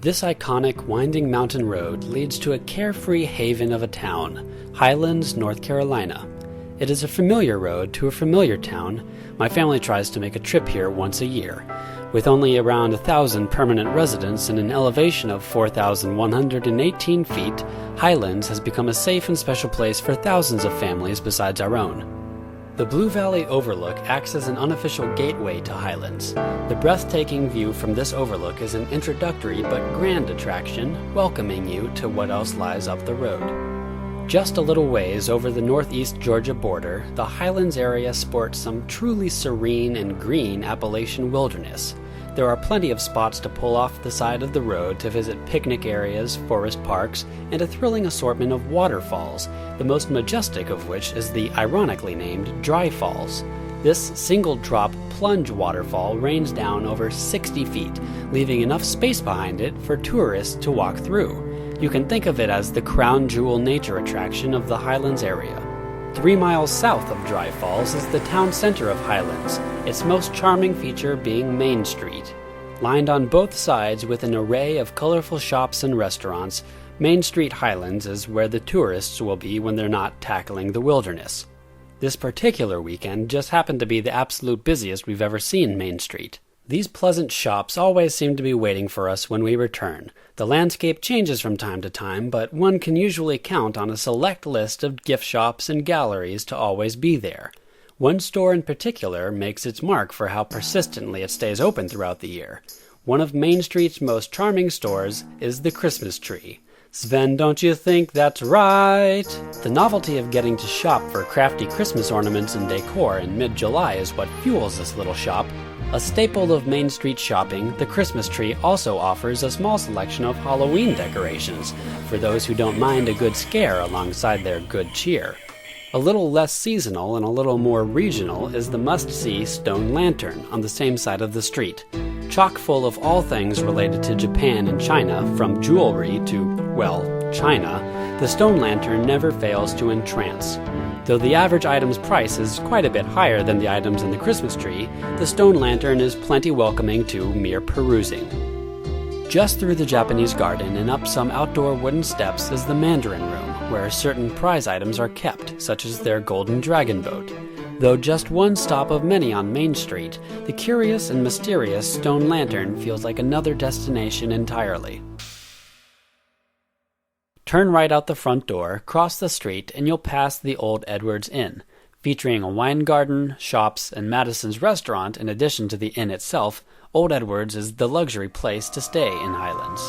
This iconic winding mountain road leads to a carefree haven of a town, Highlands, North Carolina. It is a familiar road to a familiar town. My family tries to make a trip here once a year. With only around 1,000 permanent residents and an elevation of 4,118 feet, Highlands has become a safe and special place for thousands of families besides our own. The Blue Valley Overlook acts as an unofficial gateway to Highlands. The breathtaking view from this overlook is an introductory but grand attraction, welcoming you to what else lies up the road. Just a little ways over the northeast Georgia border, the Highlands area sports some truly serene and green Appalachian wilderness. There are plenty of spots to pull off the side of the road to visit picnic areas, forest parks, and a thrilling assortment of waterfalls, the most majestic of which is the ironically named Dry Falls. This single-drop plunge waterfall rains down over 60 feet, leaving enough space behind it for tourists to walk through. You can think of it as the crown jewel nature attraction of the Highlands area. 3 miles south of Dry Falls is the town center of Highlands, its most charming feature being Main Street. Lined on both sides with an array of colorful shops and restaurants, Main Street Highlands is where the tourists will be when they're not tackling the wilderness. This particular weekend just happened to be the absolute busiest we've ever seen Main Street. These pleasant shops always seem to be waiting for us when we return. The landscape changes from time to time, but one can usually count on a select list of gift shops and galleries to always be there. One store in particular makes its mark for how persistently it stays open throughout the year. One of Main Street's most charming stores is the Christmas tree. Sven, don't you think that's right? The novelty of getting to shop for crafty Christmas ornaments and decor in mid-July is what fuels this little shop. A staple of Main Street shopping, the Christmas tree also offers a small selection of Halloween decorations for those who don't mind a good scare alongside their good cheer. A little less seasonal and a little more regional is the must-see stone lantern on the same side of the street. Chock full of all things related to Japan and China, from jewelry to, well, China, the stone lantern never fails to entrance. Though the average item's price is quite a bit higher than the items in the Christmas tree, the stone lantern is plenty welcoming to mere perusing. Just through the Japanese garden and up some outdoor wooden steps is the Mandarin Room, where certain prize items are kept, such as their golden dragon boat. Though just one stop of many on Main Street, the curious and mysterious stone lantern feels like another destination entirely. Turn right out the front door, cross the street, and you'll pass the Old Edwards Inn. Featuring a wine garden, shops, and Madison's restaurant in addition to the inn itself, Old Edwards is the luxury place to stay in Highlands.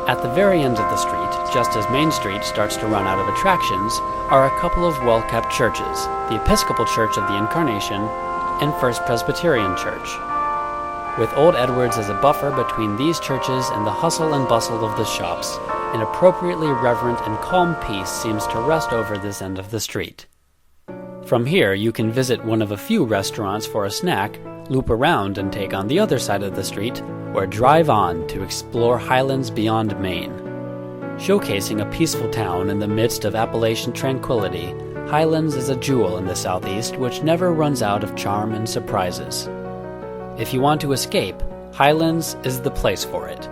At the very end of the street, just as Main Street starts to run out of attractions, are a couple of well-kept churches, the Episcopal Church of the Incarnation and First Presbyterian Church. With Old Edwards as a buffer between these churches and the hustle and bustle of the shops, an appropriately reverent and calm peace seems to rest over this end of the street. From here, you can visit one of a few restaurants for a snack, loop around and take on the other side of the street, or drive on to explore Highlands beyond Maine. Showcasing a peaceful town in the midst of Appalachian tranquility, Highlands is a jewel in the southeast which never runs out of charm and surprises. If you want to escape, Highlands is the place for it.